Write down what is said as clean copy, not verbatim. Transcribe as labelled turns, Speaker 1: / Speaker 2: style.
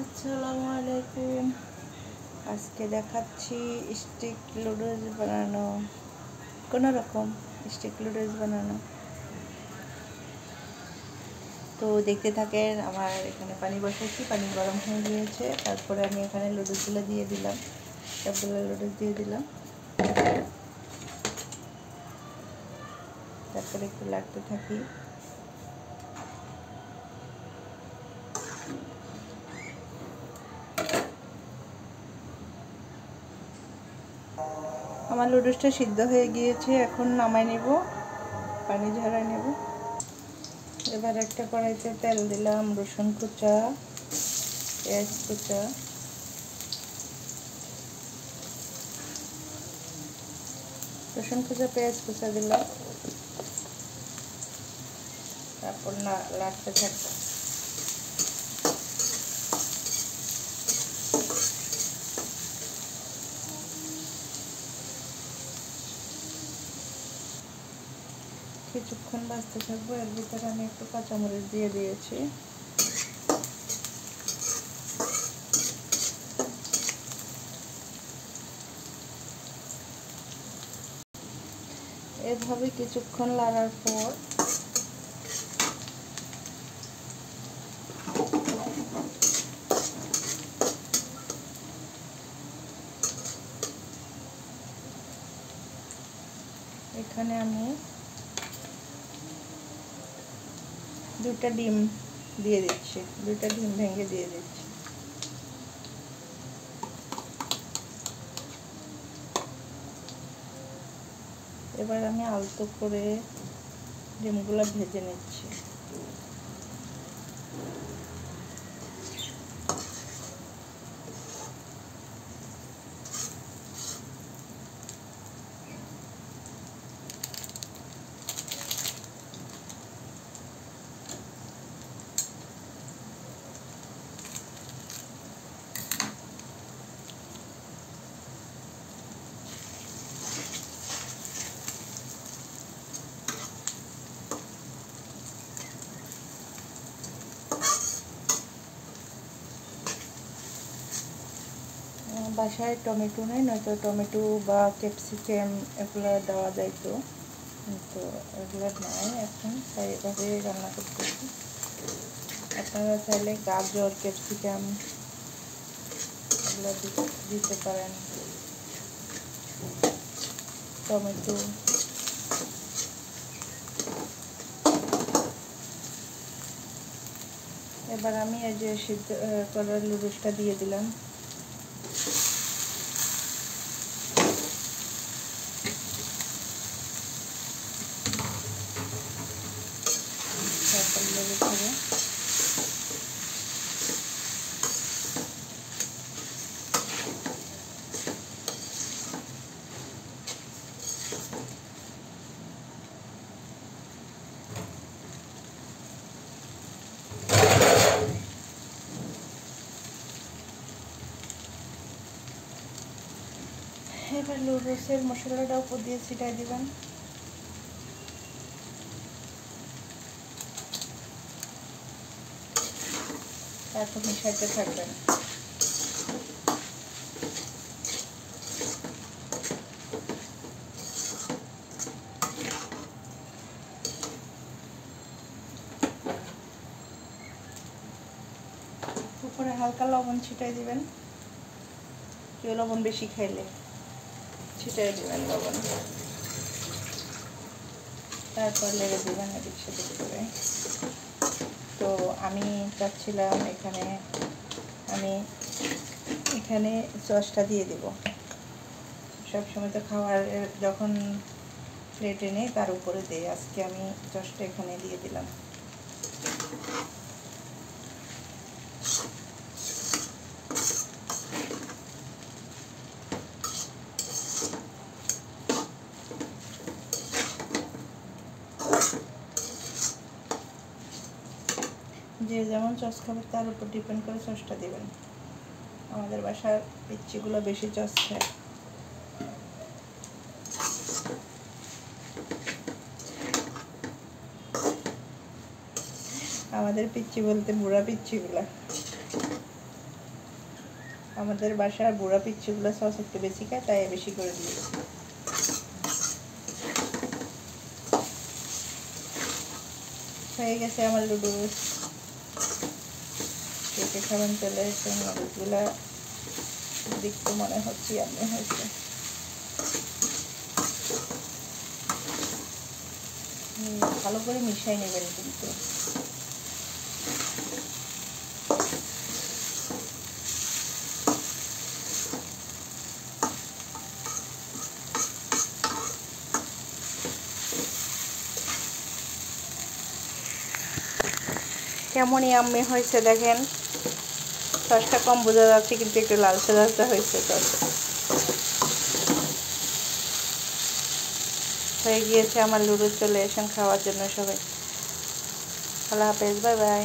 Speaker 1: আসসালামু আলাইকুম। আজকে দেখাচ্ছি স্টিক নুডলস বানানো, কোনো রকম স্টিক নুডলস বানানো। তো দেখতে থাকেন। আমার এখানে পানি বসাচ্ছি, পানি গরম হয়ে গিয়েছে। তারপরে আমি এখানে নুডলসগুলো দিয়ে দিলাম, সবগুলো নুডলস দিয়ে দিলাম। তারপরে একটু লাগতে থাকি। আমার নুডলসটা সিদ্ধ হয়ে গিয়েছে, এখন নামাই নেব, পানি ঝরাই নেব। এবার একটা কড়াইতে তেল দিলাম, রসুন কুচা, পেঁয়াজ কুচা, রসুন কুচা পেঁয়াজ কুচা দিলাম। তারপর নাড়তে থাকবো। কিছুক্ষণ ভাজতে থাকবো। এর ভিতরে আমি একটু কাঁচামরিচ দিয়ে দিয়েছি। এভাবে কিছুক্ষণ লাড়ার পর এখানে আমি 2টা ডিম দিয়ে দিচ্ছি, 2টা ডিম ভেঙে দিয়ে দিচ্ছি। এবার আমি আলতো করে ডিমগুলো ভেজে নিচ্ছি। বাসায় টমেটো নেই, নয়তো টমেটো বা ক্যাপসিকাম এগুলো দেওয়া যাইতো, কিন্তু এগুলো নাই এখন, তাই এভাবে রান্না করতেছি। আপনারা চাইলে গাজর, ক্যাপসিকাম এগুলো দিতে পারেন, টমেটো। এবার আমি এই যে সিদ্ধ করা নুডলসটা দিয়ে দিলাম। তারপর লেগে থাকবে। এবার নুডলসের মশলাটা উপর দিয়ে ছিটাই দিবেন। তারপর মিশাইতে থাকবেন। উপরে হালকা লবণ ছিটাই দিবেন, কেউ লবণ বেশি খাইলে ছিটাই দিবেন লবণ। তারপর লেগে দিবেন এদিক সেদিক করে। তো আমি চাচ্ছিলাম এখানে সসটা দিয়ে দেব। সবসময় তো খাওয়ার যখন প্লেটে নেই তার উপরে দিই, আজকে আমি সসটা এখানে দিয়ে দিলাম। যে যেমন সস খাবে তার উপর ডিপেন্ড করে সসটা দেবেন। আমাদের বাসার পিচ্চিগুলো বেশি সস খায়। আমাদের পিচ্চি বলতে বুড়া পিচ্চিগুলা। আমাদের বাসার বুড়া পিচ্চুগুলো সস একটু বেশি খায়, তাই বেশি করে দিয়েছি। হয়ে গেছে আমার নুডলস। কেটে খাবেন চলে এসে নুডলসগুলো দেখতে মনে হচ্ছে আমি হয়েছে। ভালো করে মিশাই নেবেন কিন্তু। কেমনই আম্মি হয়েছে দেখেন, সসটা কম বোঝা যাচ্ছে কিন্তু একটু লালচে লালচে হয়েছে। সস হয়ে গিয়েছে আমার নুডলস। চলে এসেন খাওয়ার জন্য সবাই। আল্লাহ হাফেজ, বাই বাই।